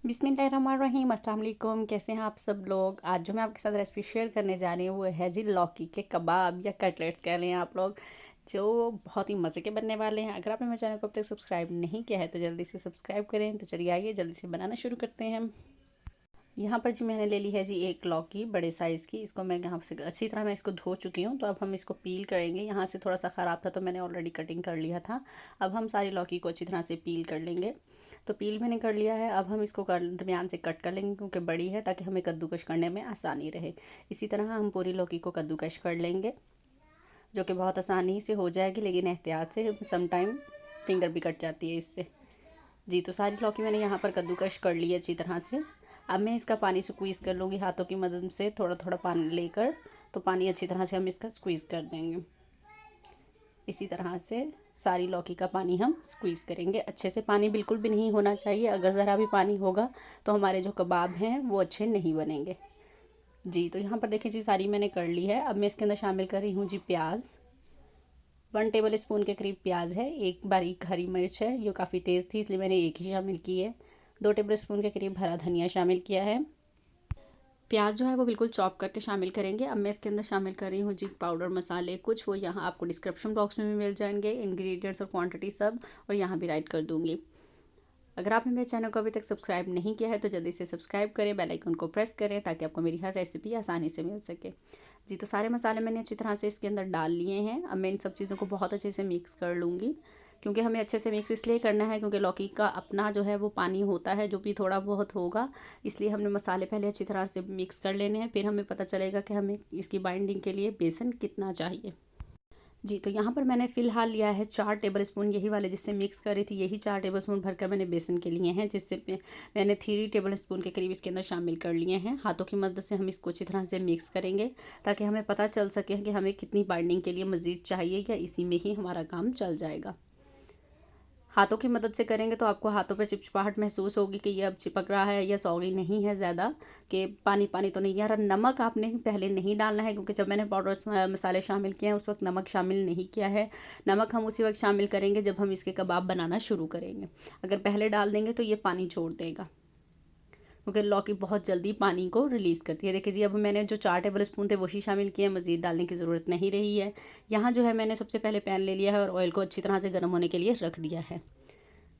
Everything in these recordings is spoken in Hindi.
बिस्मिल्लाहिर्रहमानिर्रहीम, अस्सलाम वालेकुम। कैसे हैं आप सब लोग। आज जो मैं आपके साथ रेसिपी शेयर करने जा रही हूँ वो है जी लौकी के कबाब या कटलेट्स कह लें आप लोग, जो बहुत ही मज़े के बनने वाले हैं। अगर आपने मेरे चैनल को अब तक सब्सक्राइब नहीं किया है तो जल्दी से सब्सक्राइब करें। तो चलिए आइए जल्दी से बनाना शुरू करते हैं। यहाँ पर जी मैंने ले ली है जी एक लौकी बड़े साइज़ की। इसको मैं यहाँ से अच्छी तरह मैं इसको धो चुकी हूँ। तो अब हम इसको पील करेंगे। यहाँ से थोड़ा सा ख़राब था तो मैंने ऑलरेडी कटिंग कर लिया था। अब हम सारी लौकी को अच्छी तरह से पील कर लेंगे। तो पील मैंने कर लिया है। अब हम इसको दरमियान से कट कर लेंगे क्योंकि बड़ी है, ताकि हमें कद्दूकश करने में आसानी रहे। इसी तरह हम पूरी लौकी को कद्दूकश कर लेंगे, जो कि बहुत आसानी से हो जाएगी, लेकिन एहतियात से सम टाइम फिंगर भी कट जाती है इससे। जी तो सारी लौकी मैंने यहाँ पर कद्दूकश कर ली है अच्छी तरह से। अब मैं इसका पानी स्क्वीज़ कर लूँगी हाथों की मदद से, थोड़ा थोड़ा पानी लेकर। तो पानी अच्छी तरह से हम इसका स्क्वीज़ कर देंगे। इसी तरह से सारी लौकी का पानी हम स्क्वीज़ करेंगे अच्छे से। पानी बिल्कुल भी नहीं होना चाहिए, अगर ज़रा भी पानी होगा तो हमारे जो कबाब हैं वो अच्छे नहीं बनेंगे। जी तो यहाँ पर देखिए जी सारी मैंने कर ली है। अब मैं इसके अंदर शामिल कर रही हूँ जी प्याज। 1 टेबल स्पून के करीब प्याज है। एक बारीक हरी मिर्च है, ये काफ़ी तेज़ थी इसलिए मैंने एक ही शामिल की है। 2 टेबल स्पून के करीब हरा धनिया शामिल किया है। प्याज जो है वो बिल्कुल चॉप करके शामिल करेंगे। अब मैं इसके अंदर शामिल कर रही हूँ जी पाउडर मसाले कुछ, वो यहाँ आपको डिस्क्रिप्शन बॉक्स में भी मिल जाएंगे, इंग्रेडिएंट्स और क्वांटिटी सब, और यहाँ भी राइट कर दूँगी। अगर आपने मेरे चैनल को अभी तक सब्सक्राइब नहीं किया है तो जल्दी से सब्सक्राइब करें, बेल आइकन को प्रेस करें, ताकि आपको मेरी हर रेसिपी आसानी से मिल सके। जी तो सारे मसाले मैंने अच्छी तरह से इसके अंदर डाल लिए हैं। अब मैं इन सब चीज़ों को बहुत अच्छे से मिक्स कर लूँगी, क्योंकि हमें अच्छे से मिक्स इसलिए करना है क्योंकि लौकी का अपना जो है वो पानी होता है, जो भी थोड़ा बहुत होगा। इसलिए हमने मसाले पहले अच्छी तरह से मिक्स कर लेने हैं, फिर हमें पता चलेगा कि हमें इसकी बाइंडिंग के लिए बेसन कितना चाहिए। जी तो यहाँ पर मैंने फ़िलहाल लिया है 4 टेबल स्पून, यही वाले जिससे मिक्स कर रही थी, यही 4 टेबल स्पून भरकर मैंने बेसन के लिए हैं, जिससे मैंने 3 टेबल स्पून के करीब इसके अंदर शामिल कर लिए हैं। हाथों की मदद से हम इसको अच्छी तरह से मिक्स करेंगे, ताकि हमें पता चल सके कि हमें कितनी बाइंडिंग के लिए मज़ीद चाहिए, या इसी में ही हमारा काम चल जाएगा। हाथों की मदद से करेंगे तो आपको हाथों पे चिपचिपाहट महसूस होगी कि ये अब चिपक रहा है या सॉगी नहीं है ज़्यादा, कि पानी पानी तो नहीं आ रहा। नमक आपने पहले नहीं डालना है, क्योंकि जब मैंने पाउडर मसाले शामिल किए हैं उस वक्त नमक शामिल नहीं किया है। नमक हम उसी वक्त शामिल करेंगे जब हम इसके कबाब बनाना शुरू करेंगे। अगर पहले डाल देंगे तो ये पानी छोड़ देगा, क्योंकि लौकी बहुत जल्दी पानी को रिलीज़ करती है। देखिए जी अब मैंने जो 4 टेबल स्पून थे वही शामिल किए हैं, मज़ीद डालने की ज़रूरत नहीं रही है। यहाँ जो है मैंने सबसे पहले पैन ले लिया है और ऑयल को अच्छी तरह से गर्म होने के लिए रख दिया है।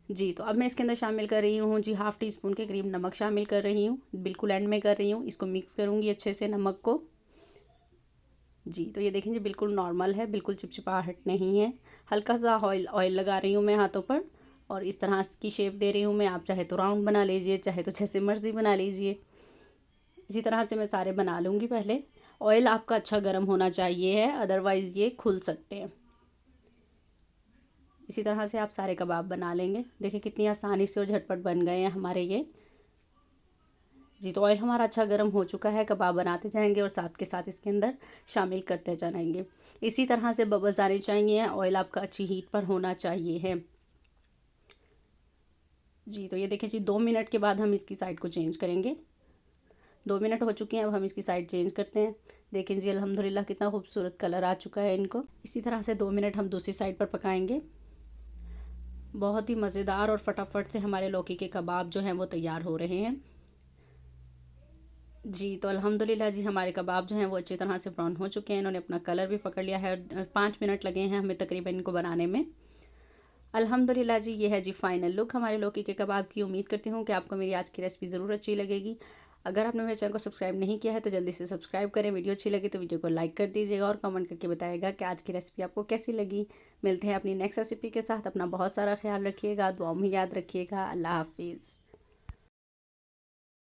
जी तो अब मैं इसके अंदर शामिल कर रही हूँ जी ½ टी स्पून के करीब नमक शामिल कर रही हूँ, बिल्कुल एंड में कर रही हूँ। इसको मिक्स करूँगी अच्छे से नमक को। जी तो ये देखें जी बिल्कुल नॉर्मल है, बिल्कुल चिपचिपाहट नहीं है। हल्का सा ऑयल ऑयल लगा रही हूँ मैं हाथों पर, और इस तरह की शेप दे रही हूँ मैं। आप चाहे तो राउंड बना लीजिए, चाहे तो जैसे मर्ज़ी बना लीजिए। इसी तरह से मैं सारे बना लूँगी। पहले ऑयल आपका अच्छा गर्म होना चाहिए है, अदरवाइज़ ये खुल सकते हैं। इसी तरह से आप सारे कबाब बना लेंगे। देखिए कितनी आसानी से और झटपट बन गए हैं हमारे ये। जी तो ऑयल हमारा अच्छा गर्म हो चुका है। कबाब बनाते जाएंगे और साथ के साथ इसके अंदर शामिल करते जाएंगे। इसी तरह से बबल्स आने चाहिए, ऑयल आपका अच्छी हीट पर होना चाहिए है। जी तो ये देखिए जी 2 मिनट के बाद हम इसकी साइड को चेंज करेंगे। 2 मिनट हो चुके हैं, अब हम इसकी साइड चेंज करते हैं। देखें जी अल्हम्दुलिल्लाह कितना खूबसूरत कलर आ चुका है इनको। इसी तरह से 2 मिनट हम दूसरी साइड पर पकाएंगे। बहुत ही मज़ेदार और फटाफट से हमारे लौकी के कबाब जो हैं वो तैयार हो रहे हैं। जी तो अल्हम्दुलिल्लाह जी हमारे कबाब जो हैं वो अच्छी तरह से ब्राउन हो चुके हैं, इन्होंने अपना कलर भी पकड़ लिया है। 5 मिनट लगे हैं हमें तकरीबन इनको बनाने में। अल्हम्दुलिल्लाह जी ये है जी फाइनल लुक हमारे लौकी के कबाब की। उम्मीद करती हूँ कि आपको मेरी आज की रेसिपी ज़रूर अच्छी लगेगी। अगर आपने मेरे चैनल को सब्सक्राइब नहीं किया है तो जल्दी से सब्सक्राइब करें। वीडियो अच्छी लगी तो वीडियो को लाइक कर दीजिएगा और कमेंट करके बताइएगा कि आज की रेसिपी आपको कैसी लगी। मिलते हैं अपनी नेक्स्ट रेसिपी के साथ। अपना बहुत सारा ख्याल रखिएगा, दुआ में याद रखिएगा। अल्लाह हाफिज़।